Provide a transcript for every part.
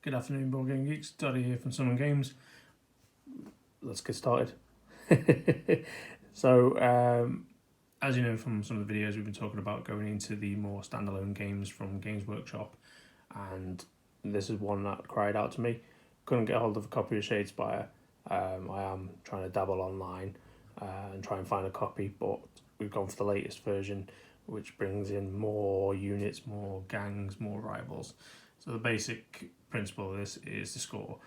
Good afternoon, Board Game Geeks. Dottie here from Summon Games. Let's get started. So, as you know from some of the videos, we've been talking about going into the more standalone games from Games Workshop, and this is one that cried out to me. Couldn't get hold of a copy of Shadespire. I am trying to dabble online and try and find a copy, but we've gone for the latest version, which brings in more units, more gangs, more rivals. So the basic principle of this is to score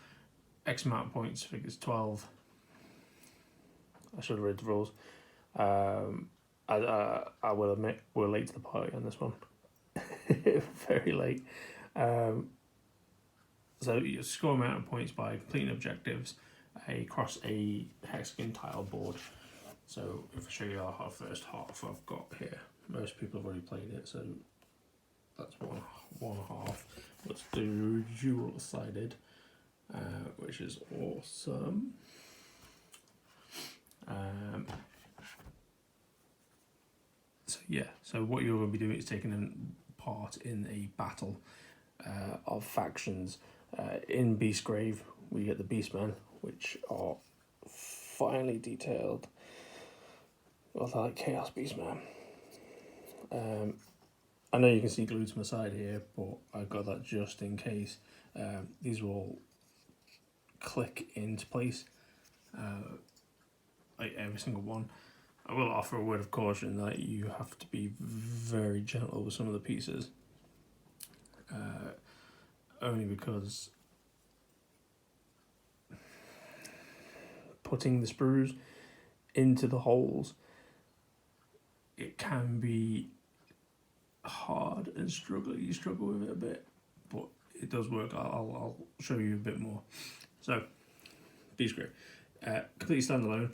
X amount of points, I think it's 12. I should have read the rules. I will admit we're late to the party on this one. Very late. So you score amount of points by completing objectives across a hexagon tile board. So if I show you our first half I've got here, most people have already played it, so that's one half. Let's do dual-sided, which is awesome. So what you're going to be doing is taking part in a battle of factions. In Beastgrave, we get the Beastmen, which are finely detailed. Well, they're like Chaos Beastmen. I know you can see glued to my side here, but I've got that just in case. These will all click into place, like every single one. I will offer a word of caution that you have to be very gentle with some of the pieces, only because putting the sprues into the holes, it can be hard and you struggle with it a bit, but it does work. I'll show you a bit more. So Beastgrave, completely standalone.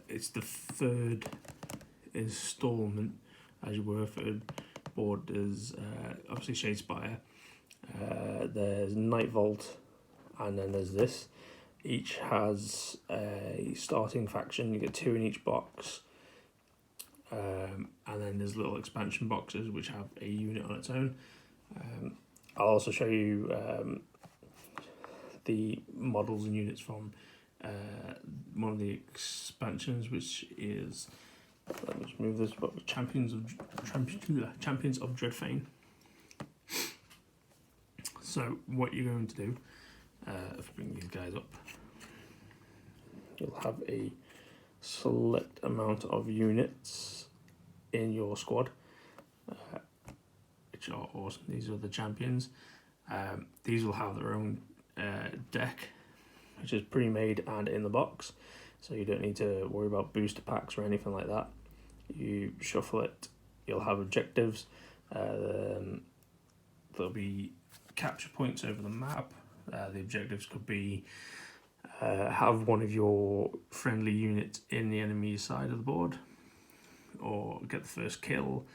It's the third installment, as you were. Third board. There's obviously Shadespire, there's Night Vault, and then there's this. Each has a starting faction. You get 2 in each box. And then there's little expansion boxes which have a unit on its own. I'll also show you the models and units from one of the expansions, which is, let me just move this, but Champions of Dreadfane. So what you're going to do, if I bring these guys up, you'll have a select amount of units in your squad, which are awesome. These are the champions. These will have their own deck, which is pre-made and in the box, so you don't need to worry about booster packs or anything like that. You shuffle it, you'll have objectives. There'll be capture points over the map. The objectives could be have one of your friendly units in the enemy side of the board, or get the first kill,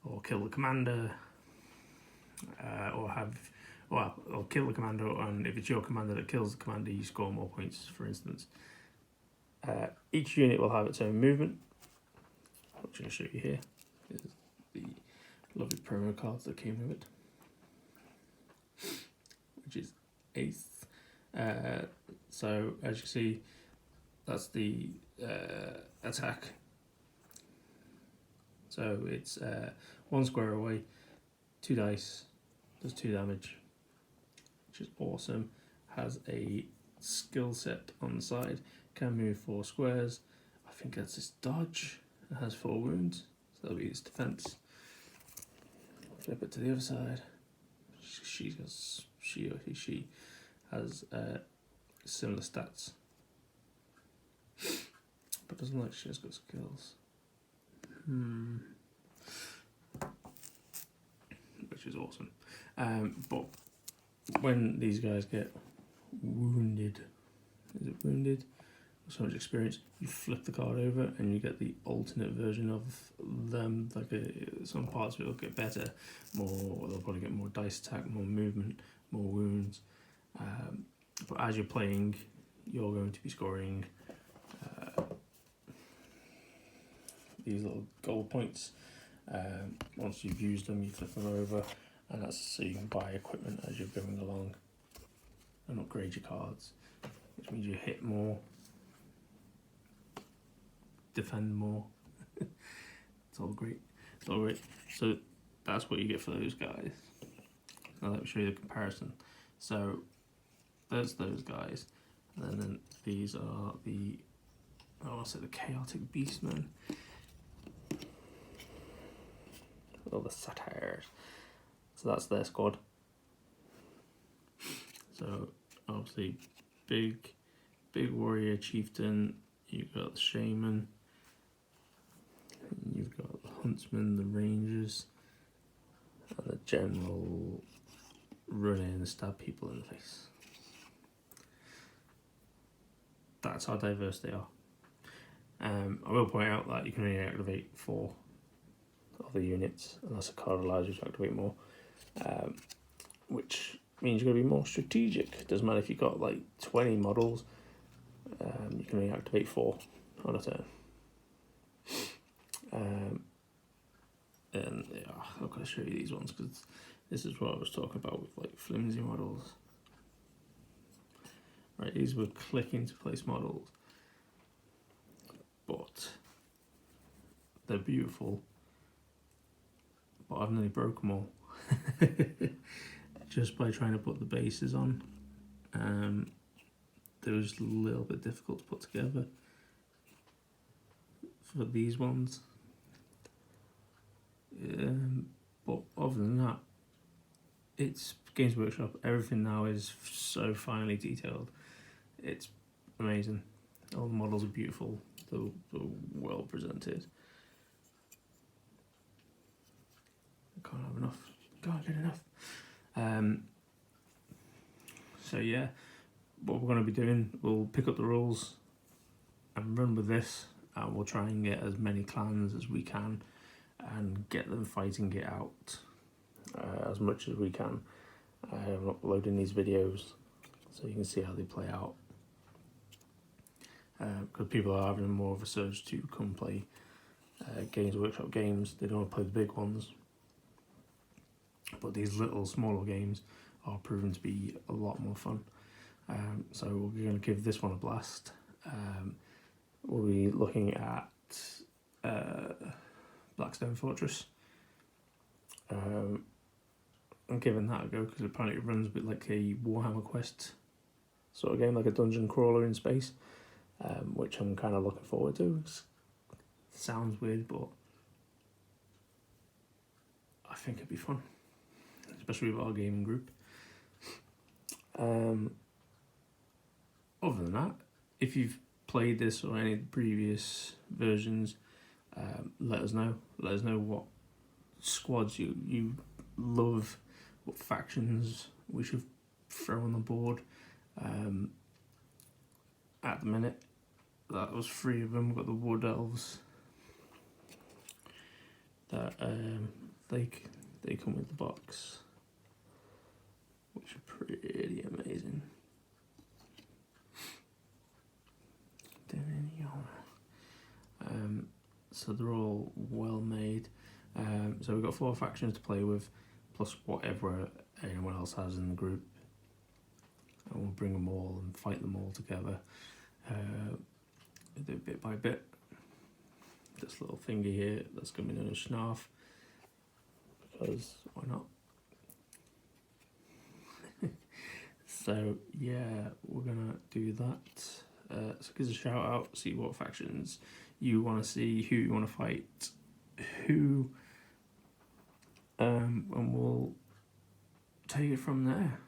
or kill the commander, or kill the commander, and if it's your commander that kills the commander, you score more points, for instance. Each unit will have its own movement, which I'll show you here. This is the lovely promo cards that came with it, which is Ace. So as you see, that's the attack. So it's 1 square away, 2 dice, does 2 damage, which is awesome. Has a skill set on the side, can move 4 squares. I think that's his dodge. It has 4 wounds, so that'll be his defense. Flip it to the other side. She has similar stats, but doesn't like she has got skills. Which is awesome. But when these guys get wounded, so much experience, you flip the card over and you get the alternate version of them. Like some parts of it will get better, they'll probably get more dice attack, more movement, more wounds. But as you're playing, you're going to be scoring these little gold points. Once you've used them, you flip them over, and that's so you can buy equipment as you're going along. and upgrade your cards, which means you hit more, defend more. It's all great. It's all great. So that's what you get for those guys. Now let me show you the comparison. So there's those guys, and then these are the, I'll say the chaotic beastmen, or the satyrs. So that's their squad. So obviously big warrior chieftain, you've got the shaman, you've got the huntsman, the rangers, and the general run in and stab people in the face. That's how diverse they are. I will point out that you can only activate 4 of the units, unless a card allows you to activate more, which means you're going to be more strategic. It doesn't matter if you've got like 20 models, you can only activate 4 on a turn. And yeah, I'm going to show you these ones because this is what I was talking about with like flimsy models. Right, these were click into place models, but they're beautiful, but I've nearly broke them all just by trying to put the bases on. They were just a little bit difficult to put together for these ones. But other than that, it's Games Workshop. Everything now is so finely detailed. It's amazing. All the models are beautiful. They're well presented. I can't have enough. Can't get enough. So yeah, what we're going to be doing, we'll pick up the rules and run with this, and we'll try and get as many clans as we can and get them fighting it out as much as we can. I'm uploading these videos so you can see how they play out, because people are having more of a surge to come play Games Workshop games. They don't want to play the big ones, but these little smaller games are proven to be a lot more fun. So we're going to give this one a blast. We'll be looking at Blackstone Fortress. I'm giving that a go because apparently it runs a bit like a Warhammer Quest sort of game, like a dungeon crawler in space, which I'm kind of looking forward to. It sounds weird, but I think it'd be fun, especially with our gaming group. Other than that, if you've played this or any of the previous versions, let us know. Let us know what squads you love, what factions we should throw on the board. At the minute, that was 3 of them. We've got the Wood Elves. That they come with the box, which are pretty amazing. So they're all well made. So we've got 4 factions to play with, plus whatever anyone else has in the group, and we'll bring them all and fight them all together. Do it bit by bit. This little thingy here, that's going to be known as Snarf, because why not? So yeah, we're gonna do that. So give us a shout out, see what factions you want to see, who you want to fight, who, and we'll take it from there.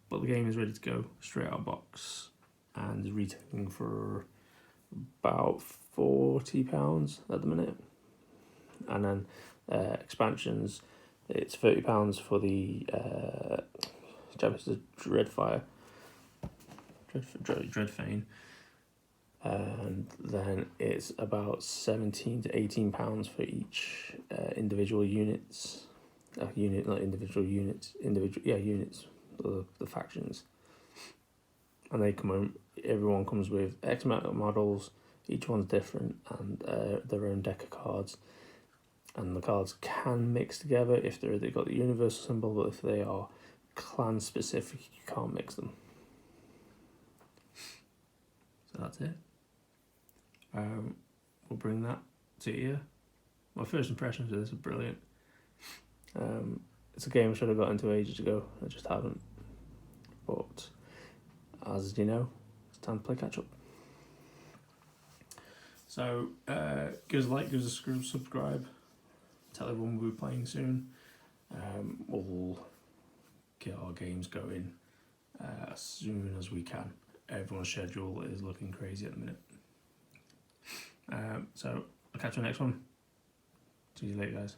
But the game is ready to go straight out of box and is retailing for about £40 at the minute. And then expansions, it's £30 for the Dreadfire, Dreadfane, and then it's about £17 to £18 for each individual units. Units, the factions. And they come home, everyone comes with X amount of models, each one's different, and their own deck of cards. And the cards can mix together if they've got the universal symbol, but if they are clan specific, you can't mix them. So that's it. We'll bring that to you. My first impressions of this are brilliant. It's a game I should have got into ages ago. I just haven't. But as you know, it's time to play catch up. So give us a like, give us a subscribe. Tell everyone we'll be playing soon. We'll get our games going as soon as we can. Everyone's schedule is looking crazy at the minute. So I'll catch you next one. See you later, guys.